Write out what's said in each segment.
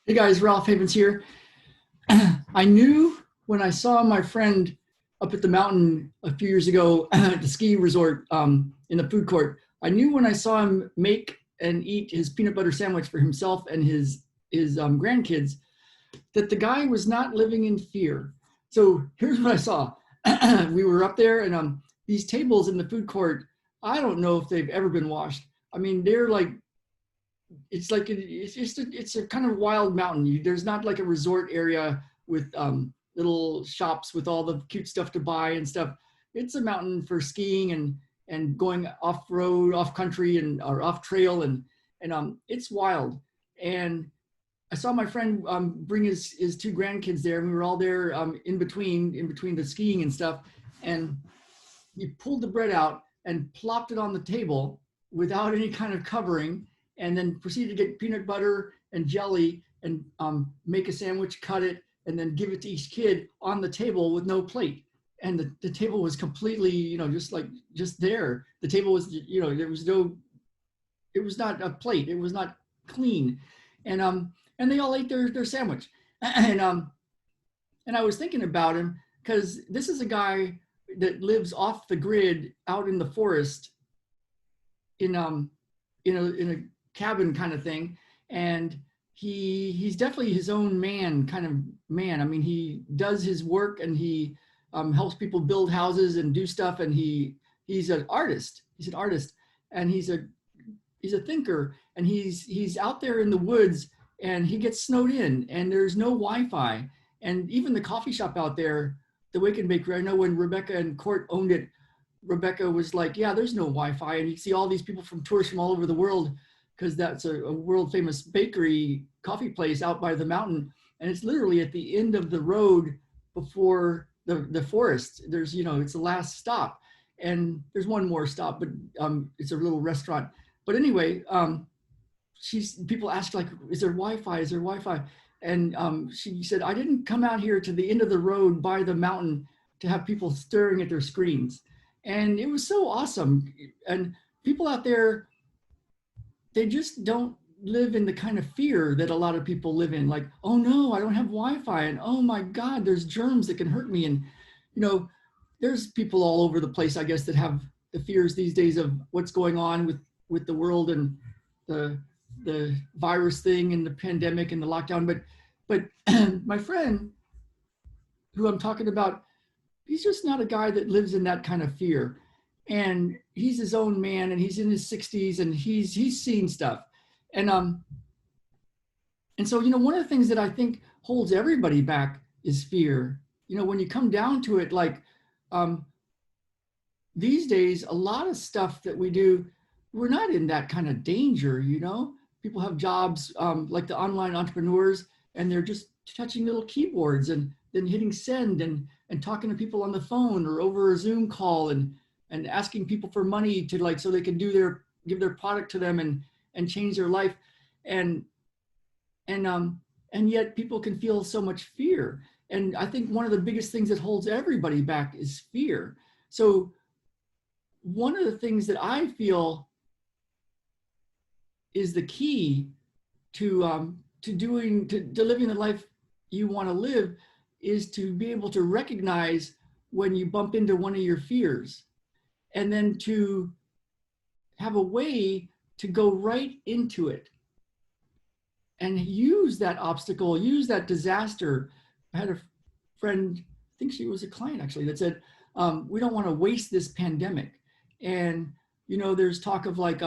Hey guys, Ralph Havens here. I knew when I saw my friend up at the mountain a few years ago at the ski resort in the food court, I knew when I saw him make and eat his peanut butter sandwich for himself and his grandkids that the guy was not living in fear. So here's what I saw. We were up there and these tables in the food court, I don't know if they've ever been washed. I mean, they're like it's a kind of wild mountain. There's not like a resort area with little shops with all the cute stuff to buy and stuff. It's a mountain for skiing and going off road, off country, and or off trail, and it's wild. And I saw my friend bring his two grandkids there, and we were all there in between the skiing and stuff. And he pulled the bread out and plopped it on the table without any kind of covering, and then proceeded to get peanut butter and jelly and make a sandwich, cut it, and then give it to each kid on the table with no plate. And the table was completely, just there. The table was, there was no, it was not a plate. It was not clean. And they all ate their sandwich. And I was thinking about him because this is a guy that lives off the grid out in the forest in a cabin kind of thing, and he's definitely his own man kind of man. I mean, he does his work and he helps people build houses and do stuff, and he's an artist. He's an artist, and he's a thinker, and he's out there in the woods, and he gets snowed in, and there's no Wi-Fi, and even the coffee shop out there, the Waken Bakery. I know when Rebecca and Court owned it, Rebecca was like, yeah, there's no Wi-Fi. And you see all these people from tourists from all over the world, because that's a world famous bakery coffee place out by the mountain. And it's literally at the end of the road before the forest. There's, it's the last stop. And there's one more stop, but it's a little restaurant. But anyway, people ask like, is there Wi-Fi? Is there Wi-Fi? And she said, I didn't come out here to the end of the road by the mountain to have people staring at their screens. And it was so awesome. And people out there, they just don't live in the kind of fear that a lot of people live in. Like, oh no, I don't have Wi-Fi. And oh my God, there's germs that can hurt me. And, there's people all over the place, I guess, that have the fears these days of what's going on with the world and the virus thing and the pandemic and the lockdown. But my friend who I'm talking about, he's just not a guy that lives in that kind of fear. And he's his own man, and he's in his 60s, and he's seen stuff. And so, one of the things that I think holds everybody back is fear. When you come down to it, like these days, a lot of stuff that we do, we're not in that kind of danger. People have jobs like the online entrepreneurs, and they're just touching little keyboards and then hitting send and talking to people on the phone or over a Zoom call and asking people for money to so they can give their product to them and change their life. And yet people can feel so much fear. And I think one of the biggest things that holds everybody back is fear. So one of the things that I feel is the key to living the life you want to live is to be able to recognize when you bump into one of your fears, and then to have a way to go right into it and use that obstacle, use that disaster. I had a friend, I think she was a client actually, that said, we don't want to waste this pandemic. And, there's talk of like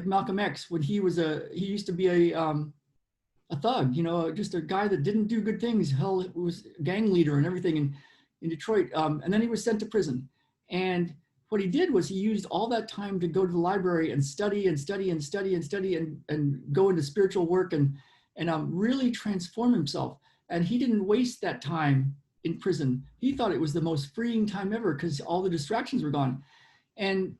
Malcolm X, when he used to be a thug, just a guy that didn't do good things. Hell, was a gang leader and everything in Detroit. And then he was sent to prison. And what he did was he used all that time to go to the library and study and study and study and study and go into spiritual work and really transform himself. And he didn't waste that time in prison. He thought it was the most freeing time ever because all the distractions were gone. And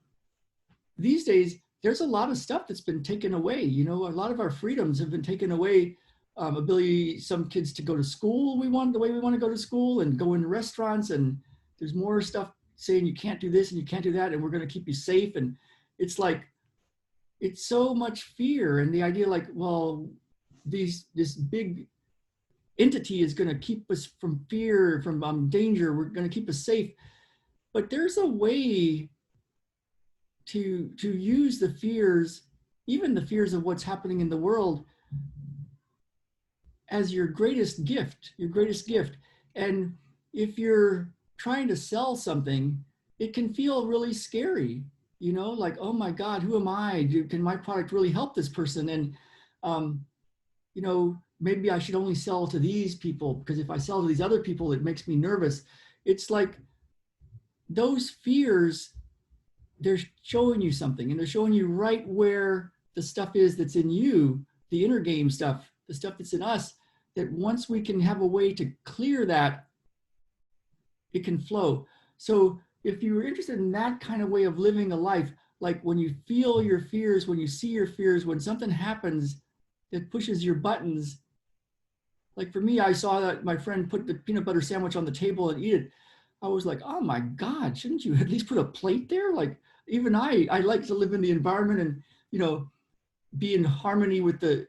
these days, there's a lot of stuff that's been taken away. A lot of our freedoms have been taken away. Ability, some kids to go to school the way we want to go to school and go into restaurants, and there's more stuff saying you can't do this and you can't do that, and we're going to keep you safe. And it's like, it's so much fear, and the idea like, well, this big entity is going to keep us from fear, from danger. We're going to keep us safe. But there's a way to use the fears, even the fears of what's happening in the world, as your greatest gift, And if you're trying to sell something, it can feel really scary, you know, like, oh my God, who am I? Can my product really help this person? And, you know, maybe I should only sell to these people, because if I sell to these other people, it makes me nervous. It's like those fears, they're showing you something, and they're showing you right where the stuff is that's in you, the inner game stuff, the stuff that's in us, that once we can have a way to clear that, it can flow. So if you're interested in that kind of way of living a life, like when you feel your fears, when you see your fears, when something happens that pushes your buttons, like for me, I saw that my friend put the peanut butter sandwich on the table and eat it. I was like, oh my God, shouldn't you at least put a plate there? Like, even I like to live in the environment and, you know, be in harmony with the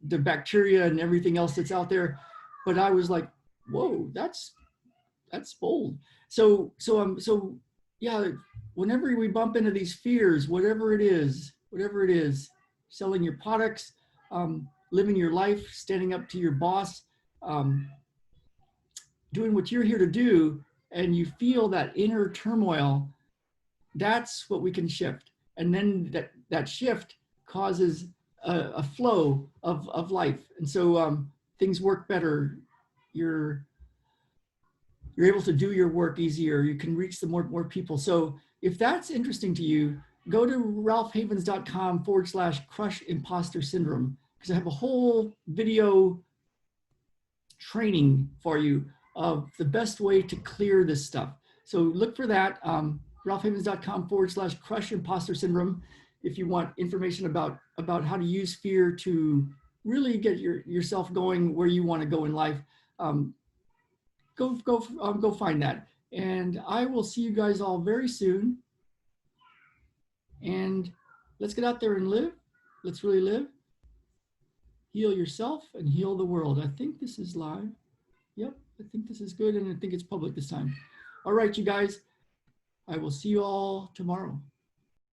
bacteria and everything else that's out there. But I was like, whoa, that's bold. So yeah, whenever we bump into these fears, whatever it is, selling your products, living your life, standing up to your boss, doing what you're here to do, and you feel that inner turmoil, that's what we can shift. And then that shift causes a flow of life. And so things work better. You're able to do your work easier. You can reach the more people. So if that's interesting to you, go to ralphhavens.com/crush imposter syndrome, because I have a whole video training for you of the best way to clear this stuff. So look for that, ralphhavens.com/crush imposter syndrome, if you want information about how to use fear to really get yourself going where you want to go in life. Go find that. And I will see you guys all very soon. And let's get out there and live. Let's really live. Heal yourself and heal the world. I think this is live. Yep, I think this is good, and I think it's public this time. All right, you guys, I will see you all tomorrow.